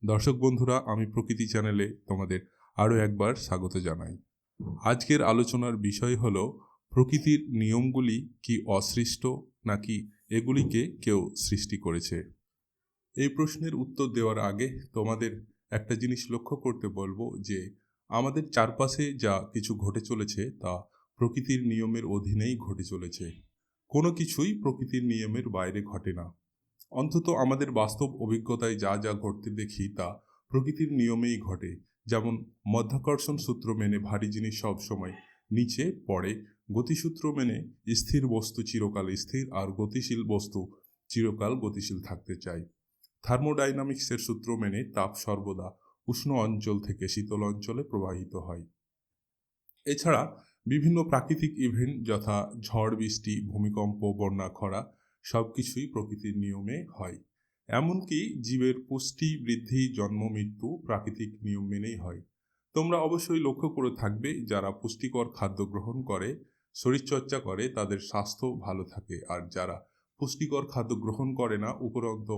দর্শক বন্ধুরা, আমি প্রকৃতি চ্যানেলে তোমাদের আরও একবার স্বাগত জানাই। আজকের আলোচনার বিষয় হল প্রকৃতির নিয়মগুলি কি অসৃষ্ট নাকি এগুলিকে কেউ সৃষ্টি করেছে। এই প্রশ্নের উত্তর দেওয়ার আগে তোমাদের একটা জিনিস লক্ষ্য করতে বলবো যে আমাদের চারপাশে যা কিছু ঘটে চলেছে তা প্রকৃতির নিয়মের অধীনেই ঘটে চলেছে। কোনো কিছুই প্রকৃতির নিয়মের বাইরে ঘটে না। অন্তত আমাদের বাস্তব অভিজ্ঞতায় যা যা ঘটতে দেখি তা প্রকৃতির নিয়মেই ঘটে। যেমন মধ্যাকর্ষণ সূত্র মেনে ভারী জিনিস সব সময় নিচে পড়ে, গতিসূত্র মেনে স্থির বস্তু চিরকাল স্থির আর গতিশীল বস্তু চিরকাল গতিশীল থাকতে চায়। থার্মোডাইনামিক্সের সূত্র মেনে তাপ সর্বদা উষ্ণ অঞ্চল থেকে শীতল অঞ্চলে প্রবাহিত হয়। এছাড়া বিভিন্ন প্রাকৃতিক ইভেন্ট যথা ঝড় বৃষ্টি, ভূমিকম্প, বন্যা, খরা সবকিছুই প্রকৃতির নিয়মে হয়। এমনকি জীবের পুষ্টি, বৃদ্ধি, জন্ম, মৃত্যু প্রাকৃতিক নিয়ম মেনেই হয়। তোমরা অবশ্যই লক্ষ্য করে থাকবে যারা পুষ্টিকর খাদ্য গ্রহণ করে, শরীরচর্চা করে, তাদের স্বাস্থ্য ভালো থাকে, আর যারা পুষ্টিকর খাদ্য গ্রহণ করে না, উপরন্ত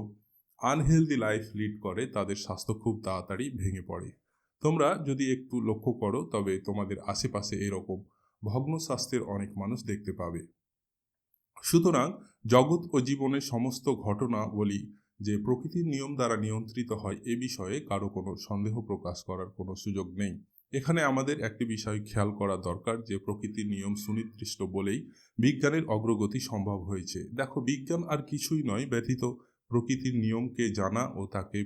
আনহেলদি লাইফ লিড করে, তাদের স্বাস্থ্য খুব তাড়াতাড়ি ভেঙে পড়ে। তোমরা যদি একটু লক্ষ্য করো তবে তোমাদের আশেপাশে এরকম ভগ্ন স্বাস্থ্যের অনেক মানুষ দেখতে পাবে। সুতরাং জগৎ ও জীবনের সমস্ত ঘটনা বলি যে প্রকৃতির নিয়ম দ্বারা নিয়ন্ত্রিত হয়, এ বিষয়ে কারো কোনো সন্দেহ প্রকাশ করার কোনো সুযোগ নেই। এখানে আমাদের একটি বিষয় খেয়াল করা দরকার যে প্রকৃতির নিয়ম সুনির্দিষ্ট বলেই বিজ্ঞানের অগ্রগতি সম্ভব হয়েছে। দেখো, বিজ্ঞান আর কিছুই নয় ব্যতীত প্রকৃতির নিয়মকে জানা ও তাকে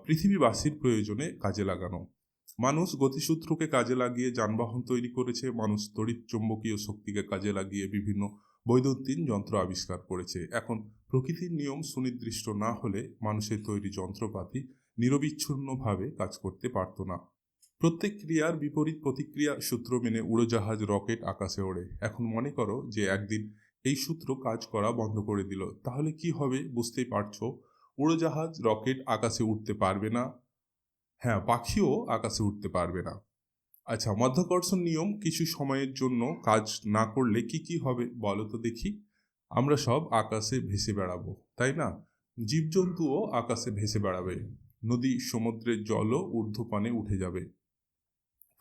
পৃথিবীবাসীর প্রয়োজনে কাজে লাগানো। মানুষ গতিসূত্রকে কাজে লাগিয়ে যানবাহন তৈরি করেছে, মানুষ তড়িৎ চৌম্বকীয় শক্তিকে কাজে লাগিয়ে বিভিন্ন বৈদ্যুতিন যন্ত্র আবিষ্কার করেছে। এখন প্রকৃতির নিয়ম সুনির্দিষ্ট না হলে মানুষের তৈরি যন্ত্রপাতি নিরবিচ্ছিন্নভাবে কাজ করতে পারত না। প্রত্যেক ক্রিয়ার বিপরীত প্রতিক্রিয়া সূত্র মেনে উড়োজাহাজ, রকেট আকাশে ওড়ে। এখন মনে করো যে একদিন এই সূত্র কাজ করা বন্ধ করে দিল, তাহলে কি হবে বুঝতেই পারছো। উড়োজাহাজ, রকেট আকাশে উঠতে পারবে না। হ্যাঁ, পাখিও আকাশে উঠতে পারবে না। আচ্ছা, মাধ্যাকর্ষণ নিয়ম কিছু সময়ের জন্য কাজ না করলে কি কি হবে বলো তো দেখি। আমরা সব আকাশে ভেসে বেড়াবো, তাই না? জীবজন্তুও আকাশে ভেসে বেড়াবে। নদী, সমুদ্রের জলও ঊর্ধ্বপানে উঠে যাবে।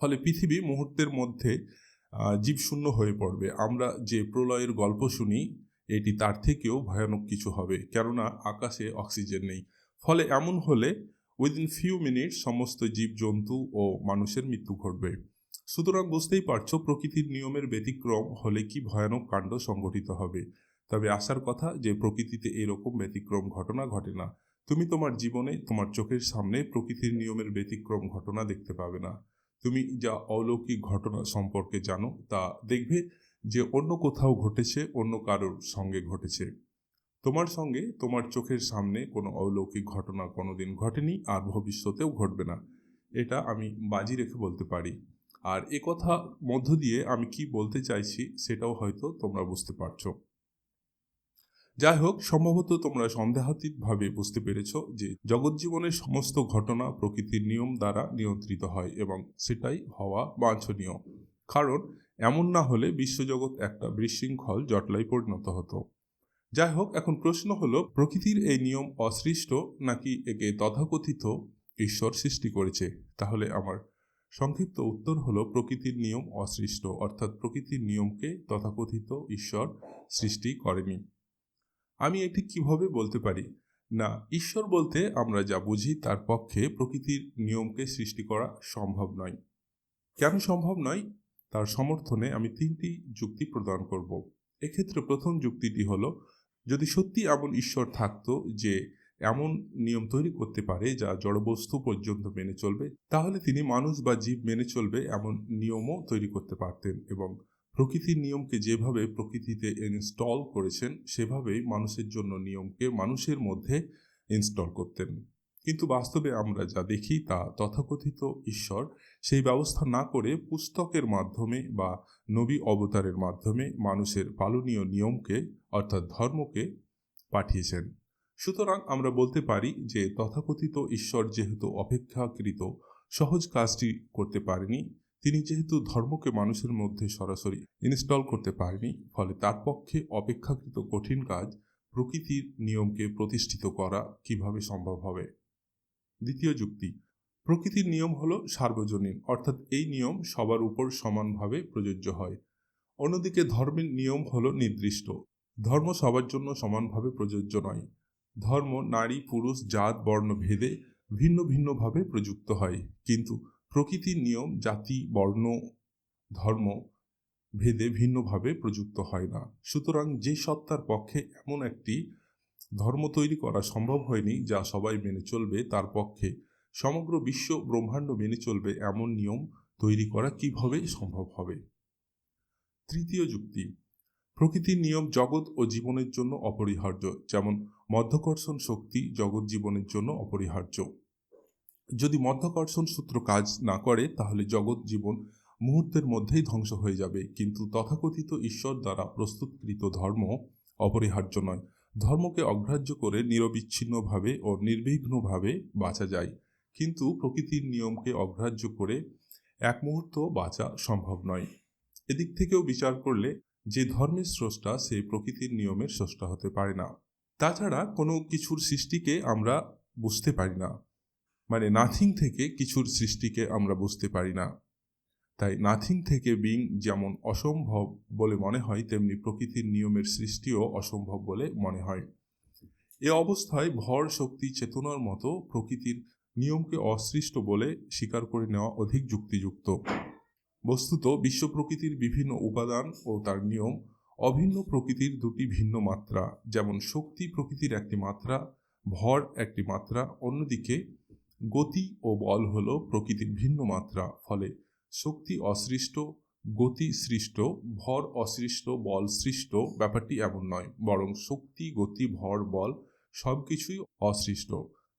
ফলে পৃথিবী মুহূর্তের মধ্যে জীবশূন্য হয়ে পড়বে। আমরা যে প্রলয়ের গল্প শুনি এটি তার থেকেও ভয়ানক কিছু হবে, কেননা আকাশে অক্সিজেন নেই। ফলে এমন হলে উইদিন ফিউ মিনিট সমস্ত জীবজন্তু ও মানুষের মৃত্যু ঘটবে। সুতরাং বুঝতেই পারছো প্রকৃতির নিয়মের ব্যতিক্রম হলে কি ভয়ানক কাণ্ড সংঘটিত হবে। তবে আশার কথা যে প্রকৃতিতে এরকম ব্যতিক্রম ঘটনা ঘটে না। তুমি তোমার জীবনে তোমার চোখের সামনে প্রকৃতির নিয়মের ব্যতিক্রম ঘটনা দেখতে পাবে না। তুমি যা অলৌকিক ঘটনা সম্পর্কে জানো তা দেখবে যে অন্য কোথাও ঘটেছে, অন্য কারোর সঙ্গে ঘটেছে। তোমার সঙ্গে তোমার চোখের সামনে কোনো অলৌকিক ঘটনা কোনোদিন ঘটেনি আর ভবিষ্যতেও ঘটবে না। এটা আমি বাজি রেখে বলতে পারি। আর এ কথা মধ্য দিয়ে আমি কি বলতে চাইছি সেটাও হয়তো তোমরা বুঝতে পারছো। যাই হোক, সম্ভবত তোমরা সন্দেহাতীতভাবে বুঝতে পেরেছ যে জগৎজীবনের সমস্ত ঘটনা প্রকৃতির নিয়ম দ্বারা নিয়ন্ত্রিত হয় এবং সেটাই হওয়া বাঞ্ছনীয়। কারণ এমন না হলে বিশ্বজগৎ একটা বিশৃঙ্খল জটলায় পরিণত হতো। যাই হোক, এখন প্রশ্ন হলো প্রকৃতির এই নিয়ম অসৃষ্ট নাকি একে তথাকথিত ঈশ্বর সৃষ্টি করেছে। তাহলে আমার সংক্ষিপ্ত উত্তর হলো প্রকৃতির নিয়ম অসৃষ্ট, অর্থাৎ প্রকৃতির নিয়মকে তথাকথিত ঈশ্বর সৃষ্টি করেনি। আমি এটি কিভাবে বলতে পারি? না, ঈশ্বর বলতে আমরা যা বুঝি তার পক্ষে প্রকৃতির নিয়মকে সৃষ্টি করা সম্ভব নয়। কেন সম্ভব নয় তার সমর্থনে আমি 3টি যুক্তি প্রদান করব। এক্ষেত্রে প্রথম যুক্তিটি হলো, যদি সত্যি এমন ঈশ্বর থাকতো যে এমন নিয়ম তৈরি করতে পারে যা জড়বস্তু পর্যন্ত মেনে চলবে, তাহলে তিনি মানুষ বা জীব মেনে চলবে এমন নিয়মও তৈরি করতে পারতেন এবং প্রকৃতির নিয়মকে যেভাবে প্রকৃতিতে ইনস্টল করেছেন সেভাবেই মানুষের জন্য নিয়মকে মানুষের মধ্যে ইনস্টল করতেন। কিন্তু বাস্তবে আমরা যা দেখি তা তথাকথিত ঈশ্বর সেই ব্যবস্থা না করে পুস্তকের মাধ্যমে বা নবী অবতারের মাধ্যমে মানুষের পালনীয় নিয়মকে অর্থাৎ ধর্মকে পাঠিয়েছেন। সুতরাং আমরা বলতে পারি যে তথাকথিত ঈশ্বর যেহেতু অপেক্ষাকৃত সহজ কাজটি করতে পারেনি, তিনি যেহেতু ধর্মকে মানুষের মধ্যে সরাসরি ইনস্টল করতে পারেনি, ফলে তার পক্ষে অপেক্ষাকৃত কঠিন কাজ প্রকৃতির নিয়মকে প্রতিষ্ঠিত করা কিভাবে সম্ভব হবে। দ্বিতীয় যুক্তি, প্রকৃতির নিয়ম হলো সার্বজনীন, অর্থাৎ এই নিয়ম সবার উপর সমানভাবে প্রযোজ্য হয়। অন্যদিকে ধর্মের নিয়ম হলো নির্দিষ্ট, ধর্ম সবার জন্য সমানভাবে প্রযোজ্য নয়। ধর্ম নারী পুরুষ জাত বর্ণ ভেদে ভিন্ন ভিন্নভাবে প্রযুক্ত হয়, কিন্তু প্রকৃতির নিয়ম জাতি বর্ণ ধর্ম ভেদে ভিন্নভাবে প্রযুক্ত হয় না। সুতরাং যে সত্তার পক্ষে এমন একটি ধর্ম তৈরি করা সম্ভব হয়নি যা সবাই মেনে চলবে, তার পক্ষে সমগ্র বিশ্ব ব্রহ্মাণ্ড মেনে চলবে এমন নিয়ম তৈরি করা কিভাবে সম্ভব হবে। তৃতীয় যুক্তি, প্রকৃতির নিয়ম জগৎ ও জীবনের জন্য অপরিহার্য, যেমন মধ্যাকর্ষণ শক্তি জগৎ জীবনের জন্য অপরিহার্য। যদি মধ্যাকর্ষণ সূত্র কাজ না করে তাহলে জগৎ জীবন মুহূর্তের মধ্যেই ধ্বংস হয়ে যাবে, কিন্তু তথাকথিত ঈশ্বর দ্বারা প্রস্তুতকৃত ধর্ম অপরিহার্য নয়। ধর্মকে অগ্রাহ্য করে নিরবিচ্ছিন্নভাবে ও নির্বিঘ্নভাবে বাঁচা যায়, কিন্তু প্রকৃতির নিয়মকে অগ্রাহ্য করে এক মুহূর্ত বাঁচা সম্ভব নয়। এদিক থেকেও বিচার করলে যে ধর্মের স্রষ্টা সে প্রকৃতির নিয়মের স্রষ্টা হতে পারে না। তাছাড়া কোনো কিছুর সৃষ্টিকে আমরা বুঝতে পারি না, মানে নাথিং থেকে কিছুর সৃষ্টিকে আমরা বুঝতে পারি না। তাই নাথিং থেকে বিং যেমন অসম্ভব বলে মনে হয়, তেমনি প্রকৃতির নিয়মের সৃষ্টিও অসম্ভব বলে মনে হয়। এ অবস্থায় ভর শক্তি চেতনার মতো প্রকৃতির নিয়মকে অসৃষ্ট বলে স্বীকার করে নেওয়া অধিক যুক্তিযুক্ত। বস্তুত বিশ্ব প্রকৃতির বিভিন্ন উপাদান ও তার নিয়ম অভিন্ন প্রকৃতির দুটি ভিন্ন মাত্রা। যেমন শক্তি প্রকৃতির একটি মাত্রা, ভর একটি মাত্রা, অন্যদিকে গতি ও বল হল প্রকৃতির ভিন্ন মাত্রা। ফলে শক্তি অসৃষ্ট, গতি সৃষ্ট, ভর অসৃষ্ট, বল সৃষ্ট ব্যাপারটি এমন নয়, বরং শক্তি গতি ভর বল সবকিছুই অসৃষ্ট।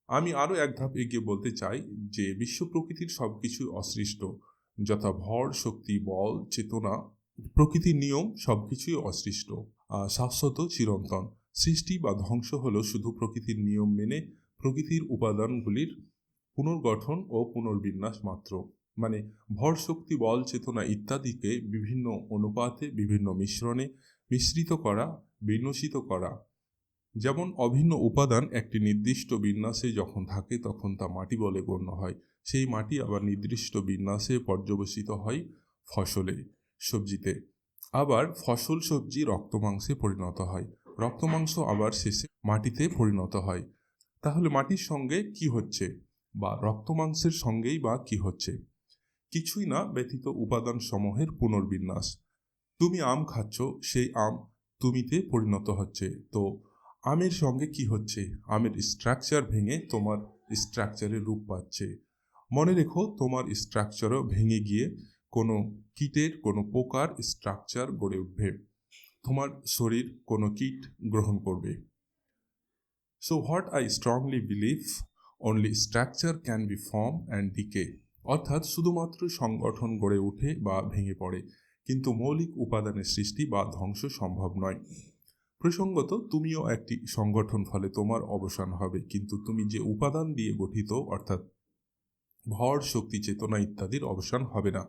আমি আরও এক ধাপ এগিয়ে বলতে চাই যে বিশ্ব প্রকৃতির সবকিছুই অসৃষ্ট, যথা ভর শক্তি বল চেতনা প্রকৃতির নিয়ম সবকিছুই অসৃষ্ট, শাশ্বত চিরন্তন। সৃষ্টি বা ধ্বংস হলো শুধু প্রকৃতির নিয়ম মেনে প্রকৃতির উপাদানগুলির পুনর্গঠন ও পুনর্বিন্যাস মাত্র। মানে ভর শক্তি বল চেতনা ইত্যাদিকে বিভিন্ন অনুপাতে বিভিন্ন মিশ্রণে মিশ্রিত করা, বিন্যসিত করা। যেমন অভিন্ন উপাদান একটি নির্দিষ্ট বিন্যাসে যখন থাকে তখন তা মাটি বলে গণ্য হয়, সেই মাটি আবার নির্দিষ্ট বিন্যাসে পর্যবসিত হয় ফসলে সবজিতে, আবার ফসল সবজি রক্তমাংসে পরিণত হয়, রক্তমাংস আবার শেষে মাটিতে পরিণত হয়। তাহলে মাটির সঙ্গে কি হচ্ছে, বা রক্তমাংসের সঙ্গেই বা কি হচ্ছে? কিছুই না ব্যতীত উপাদান সমূহের পুনর্বিন্যাস। তুমি আম খাচ্ছ, সেই আম তুমিতে পরিণত হচ্ছে। তো আমের সঙ্গে কি হচ্ছে? আমের স্ট্রাকচার ভেঙে তোমার স্ট্রাকচারের রূপ পাচ্ছে। মনে রেখো, তোমার স্ট্রাকচারও ভেঙে গিয়ে কোনো কীটের কোনো পোকার স্ট্রাকচার গড়ে উঠবে, তোমার শরীর কোনো কীট গ্রহণ করবে। So what I strongly believe, only structure can be form and decay. অর্থাৎ শুধুমাত্র সংগঠন গড়ে ওঠে বা ভেঙে পড়ে, কিন্তু মৌলিক উপাদানের সৃষ্টি বা ধ্বংস সম্ভব নয়। প্রসঙ্গত তুমিও একটি সংগঠন, ফলে তোমার অবসান হবে, কিন্তু তুমি যে উপাদান দিয়ে গঠিত অর্থাৎ ভর শক্তি চেতনা ইত্যাদির অবসান হবে না।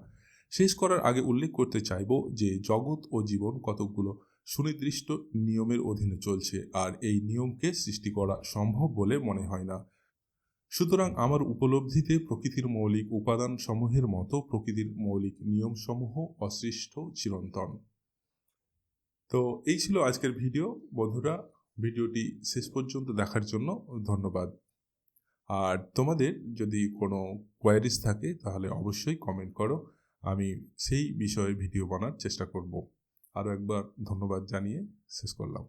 শেষ করার আগে উল্লেখ করতে চাইব যে জগৎ ও জীবন কতকগুলো সুনির্দিষ্ট নিয়মের অধীনে চলছে, আর এই নিয়মকে সৃষ্টি করা সম্ভব বলে মনে হয় না। সুতরাং আমার উপলব্ধিতে প্রকৃতির মৌলিক উপাদান সমূহের মতো প্রকৃতির মৌলিক নিয়মসমূহ অসৃষ্ট চিরন্তন। তো এই ছিল আজকের ভিডিও। বন্ধুরা, ভিডিওটি শেষ পর্যন্ত দেখার জন্য ধন্যবাদ। আর তোমাদের যদি কোনো কোয়ারিজ থাকে তাহলে অবশ্যই কমেন্ট করো, আমি সেই বিষয়ে ভিডিও বানার চেষ্টা করব। আরও একবার ধন্যবাদ জানিয়ে শেষ করলাম।